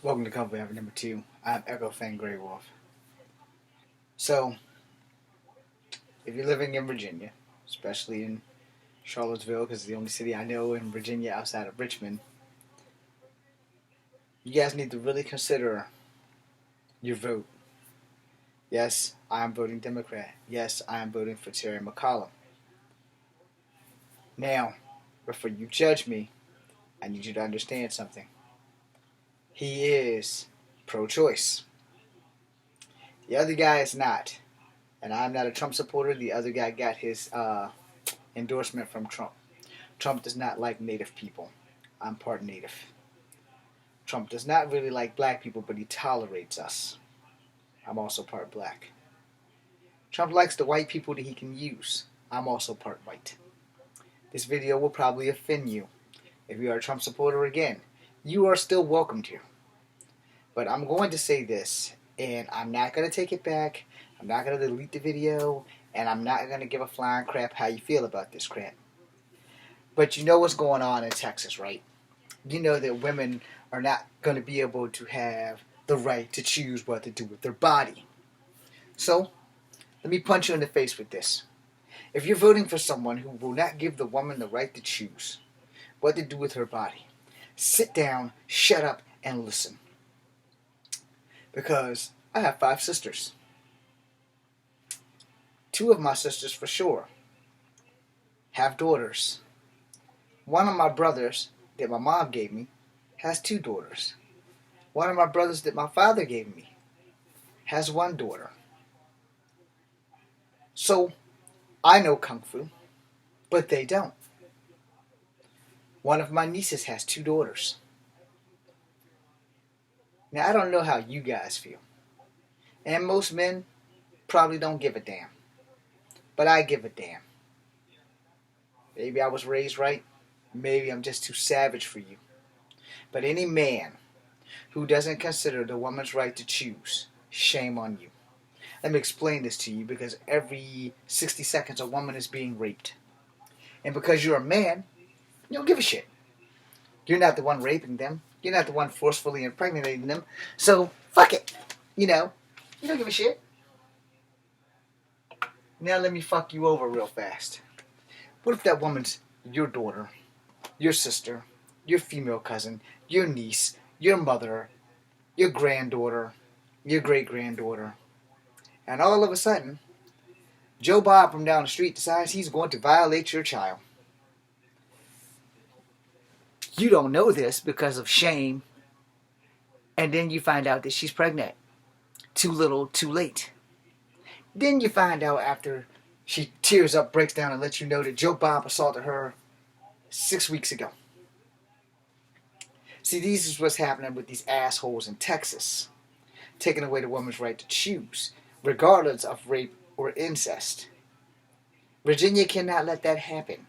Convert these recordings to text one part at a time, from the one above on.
Welcome to Company Hour number 2. I'm Echo Fan Grey Wolf. So, if you're living in Virginia, especially in Charlottesville, because it's the only city I know in Virginia outside of Richmond, you guys need to really consider your vote. Yes, I am voting Democrat. Yes, I am voting for Terry McCollum. Now, before you judge me, I need you to understand something. He is pro-choice. The other guy is not. And I'm not a Trump supporter. The other guy got his endorsement from Trump. Trump does not like Native people. I'm part Native. Trump does not really like black people, but he tolerates us. I'm also part black. Trump likes the white people that he can use. I'm also part white. This video will probably offend you. If you are a Trump supporter again, you are still welcome to. But I'm going to say this, and I'm not going to take it back. I'm not going to delete the video, and I'm not going to give a flying crap how you feel about this crap. But you know what's going on in Texas, right? You know that women are not going to be able to have the right to choose what to do with their body. So, let me punch you in the face with this. If you're voting for someone who will not give the woman the right to choose what to do with her body, sit down, shut up, and listen. Because I have 5 sisters. 2 of my sisters, for sure, have daughters. One of my brothers that my mom gave me has 2 daughters. One of my brothers that my father gave me has 1 daughter. So, I know Kung Fu, but they don't. One of my nieces has 2 daughters. Now, I don't know how you guys feel. And most men probably don't give a damn. But I give a damn. Maybe I was raised right. Maybe I'm just too savage for you. But any man who doesn't consider the woman's right to choose, shame on you. Let me explain this to you, because every 60 seconds a woman is being raped. And because you're a man, you don't give a shit. You're not the one raping them. You're not the one forcefully impregnating them. So, fuck it. You don't give a shit. Now let me fuck you over real fast. What if that woman's your daughter, your sister, your female cousin, your niece, your mother, your granddaughter, your great-granddaughter, and all of a sudden, Joe Bob from down the street decides he's going to violate your child. You don't know this because of shame, and then you find out that she's pregnant. Too little, too late. Then you find out after she tears up, breaks down, and lets you know that Joe Bob assaulted her 6 weeks ago. See, this is what's happening with these assholes in Texas, taking away the woman's right to choose, regardless of rape or incest. Virginia cannot let that happen.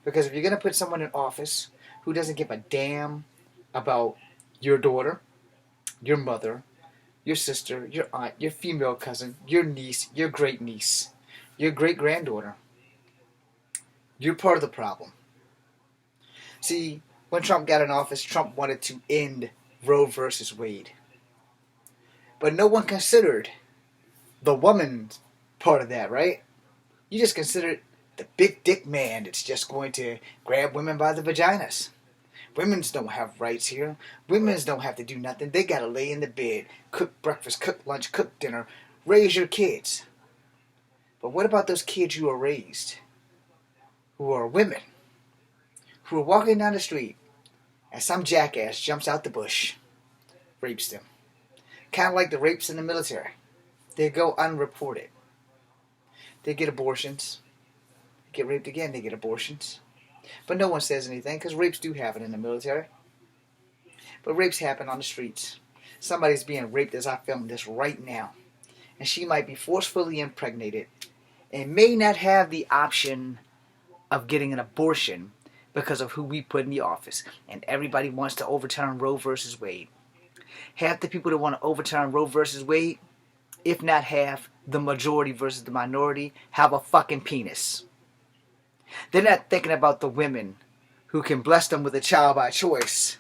Because if you're going to put someone in office who doesn't give a damn about your daughter, your mother, your sister, your aunt, your female cousin, your niece, your great-niece, your great-granddaughter, you're part of the problem. See, when Trump got in office, Trump wanted to end Roe Vs Wade. But no one considered the woman part of that, right? You just considered the big dick man that's just going to grab women by the vaginas. Women's don't have rights here. Women's don't have to do nothing. They gotta lay in the bed, cook breakfast, cook lunch, cook dinner, raise your kids. But what about those kids you are raised, who are women, who are walking down the street, and some jackass jumps out the bush, rapes them? Kind of like the rapes in the military. They go unreported. They get abortions. Get raped again, they get abortions. But no one says anything, because rapes do happen in the military. But rapes happen on the streets. Somebody's being raped as I film this right now. And she might be forcefully impregnated and may not have the option of getting an abortion because of who we put in the office. And everybody wants to overturn Roe vs. Wade. Half the people that want to overturn Roe vs. Wade, if not half, the majority versus the minority, have a fucking penis. They're not thinking about the women who can bless them with a child by choice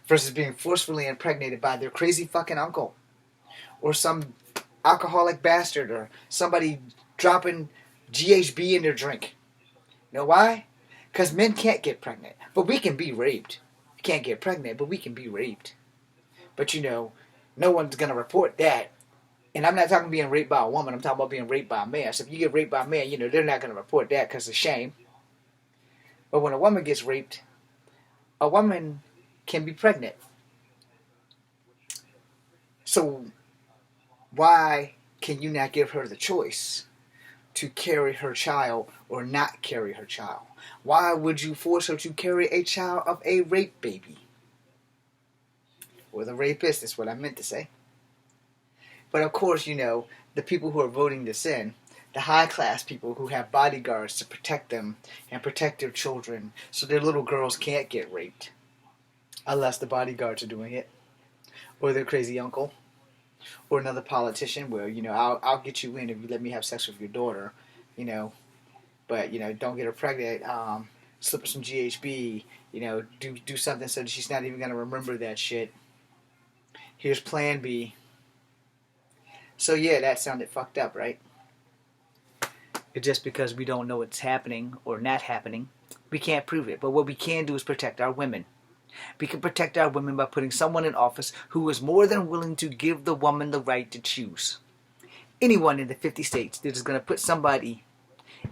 versus being forcefully impregnated by their crazy fucking uncle or some alcoholic bastard or somebody dropping GHB in their drink. You know why? Because men can't get pregnant, but we can be raped. We can't get pregnant, but we can be raped. But no one's going to report that. And I'm not talking being raped by a woman. I'm talking about being raped by a man. So if you get raped by a man, they're not going to report that because of shame. But when a woman gets raped, a woman can be pregnant. So why can you not give her the choice to carry her child or not carry her child? Why would you force her to carry a child of a rape baby? Or the rapist is what I meant to say. But of course, the people who are voting this in, the high class people who have bodyguards to protect them and protect their children so their little girls can't get raped. Unless the bodyguards are doing it. Or their crazy uncle. Or another politician where, I'll get you in if you let me have sex with your daughter, but, don't get her pregnant, slip her some GHB, do something so that she's not even going to remember that shit. Here's plan B. So yeah, that sounded fucked up, right? Just because we don't know it's happening or not happening, we can't prove it. But what we can do is protect our women. We can protect our women by putting someone in office who is more than willing to give the woman the right to choose. Anyone in the 50 states that is going to put somebody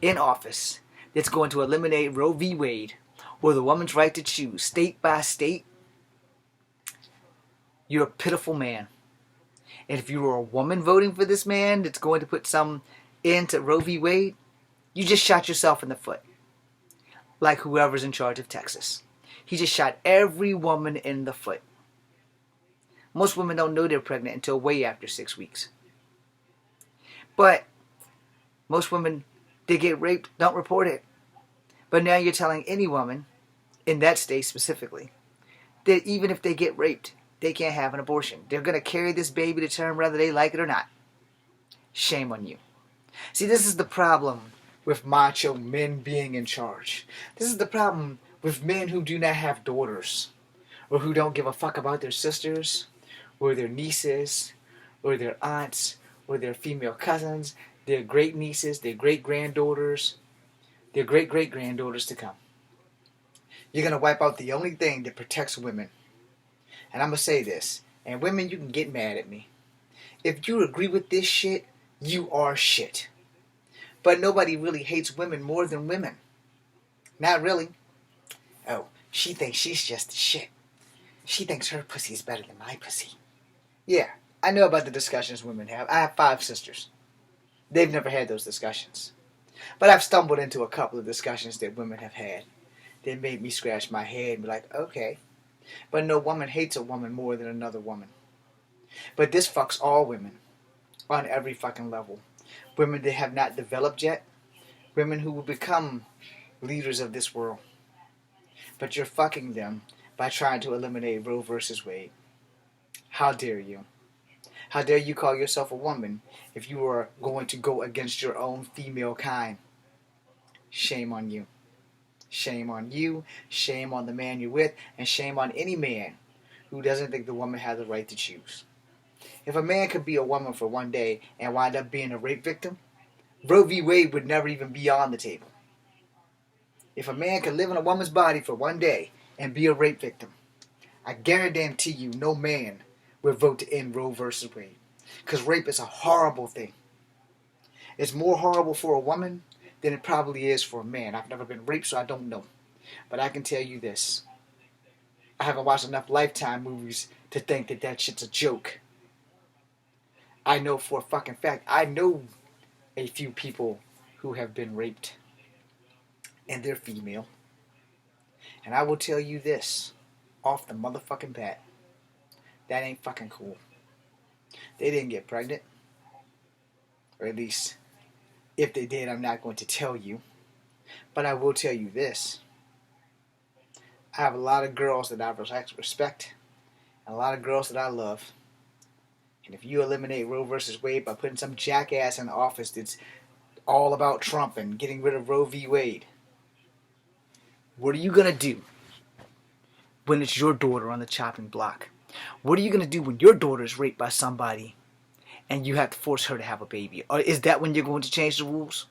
in office that's going to eliminate Roe v. Wade or the woman's right to choose state by state, you're a pitiful man. And if you were a woman voting for this man that's going to put some into Roe v. Wade, you just shot yourself in the foot. Like whoever's in charge of Texas. He just shot every woman in the foot. Most women don't know they're pregnant until way after 6 weeks. But most women, they get raped, don't report it. But now you're telling any woman, in that state specifically, that even if they get raped, they can't have an abortion. They're going to carry this baby to term whether they like it or not. Shame on you. See, this is the problem with macho men being in charge. This is the problem with men who do not have daughters, or who don't give a fuck about their sisters, or their nieces, or their aunts, or their female cousins, their great nieces, their great granddaughters, their great great granddaughters to come. You're going to wipe out the only thing that protects women. And I'm going to say this, and women, you can get mad at me. If you agree with this shit, you are shit. But nobody really hates women more than women. Not really. Oh, she thinks she's just the shit. She thinks her pussy is better than my pussy. Yeah, I know about the discussions women have. I have 5 sisters. They've never had those discussions. But I've stumbled into a couple of discussions that women have had. They made me scratch my head and be like, okay. But no woman hates a woman more than another woman. But this fucks all women. On every fucking level. Women that have not developed yet. Women who will become leaders of this world. But you're fucking them by trying to eliminate Roe vs. Wade. How dare you? How dare you call yourself a woman if you are going to go against your own female kind? Shame on you. Shame on you. Shame on the man you're with. And shame on any man who doesn't think the woman has the right to choose. If a man could be a woman for one day and wind up being a rape victim, Roe v. Wade would never even be on the table. If a man could live in a woman's body for one day and be a rape victim, I guarantee you no man would vote to end Roe versus Wade. Because rape is a horrible thing. It's more horrible for a woman than it probably is for a man. I've never been raped, so I don't know. But I can tell you this. I haven't watched enough Lifetime movies to think that that shit's a joke. I know for a fucking fact, I know a few people who have been raped. And they're female. And I will tell you this, off the motherfucking bat. That ain't fucking cool. They didn't get pregnant. Or at least, if they did, I'm not going to tell you. But I will tell you this. I have a lot of girls that I respect. And a lot of girls that I love. And if you eliminate Roe versus Wade by putting some jackass in office that's all about Trump and getting rid of Roe v. Wade, what are you going to do? when it's your daughter on the chopping block? What are you going to do when your daughter is raped by somebody and you have to force her to have a baby? Or is that when you're going to change the rules?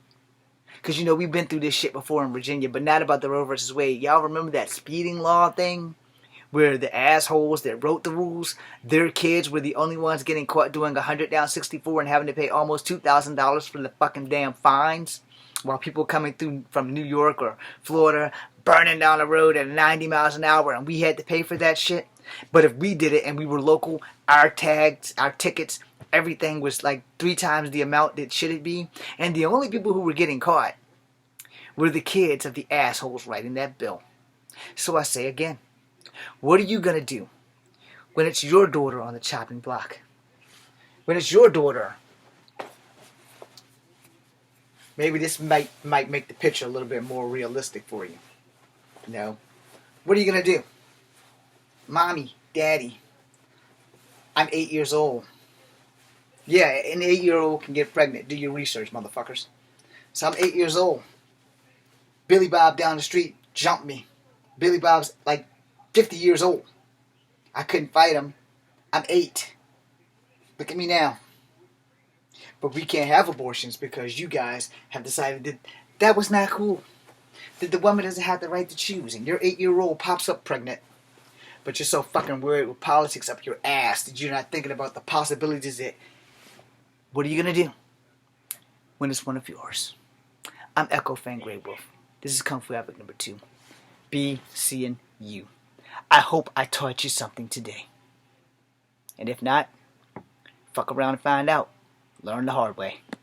Because, we've been through this shit before in Virginia, but not about the Roe Vs Wade. Y'all remember that speeding law thing? Where the assholes that wrote the rules, their kids were the only ones getting caught doing 100 down 64 and having to pay almost $2,000 for the fucking damn fines? While people coming through from New York or Florida burning down the road at 90 miles an hour and we had to pay for that shit. But if we did it and we were local, our tags, our tickets, everything was like 3 times the amount that should it be. And the only people who were getting caught were the kids of the assholes writing that bill. So I say again, what are you going to do when it's your daughter on the chopping block? When it's your daughter. Maybe this might make the picture a little bit more realistic for you. What are you going to do? Mommy, Daddy, I'm 8 years old. Yeah, an 8-year-old can get pregnant. Do your research, motherfuckers. So I'm 8 years old. Billy Bob down the street jumped me. Billy Bob's like 50 years old. I couldn't fight him. I'm 8. Look at me now. But we can't have abortions because you guys have decided that was not cool. That the woman doesn't have the right to choose. And your 8-year-old pops up pregnant. But you're so fucking worried with politics up your ass that you're not thinking about the possibilities that... What are you going to do when it's one of yours? I'm Echo Fan Grey Wolf. This is Kung Fu Epic number 2. Be seeing you. I hope I taught you something today. And if not, fuck around and find out. Learn the hard way.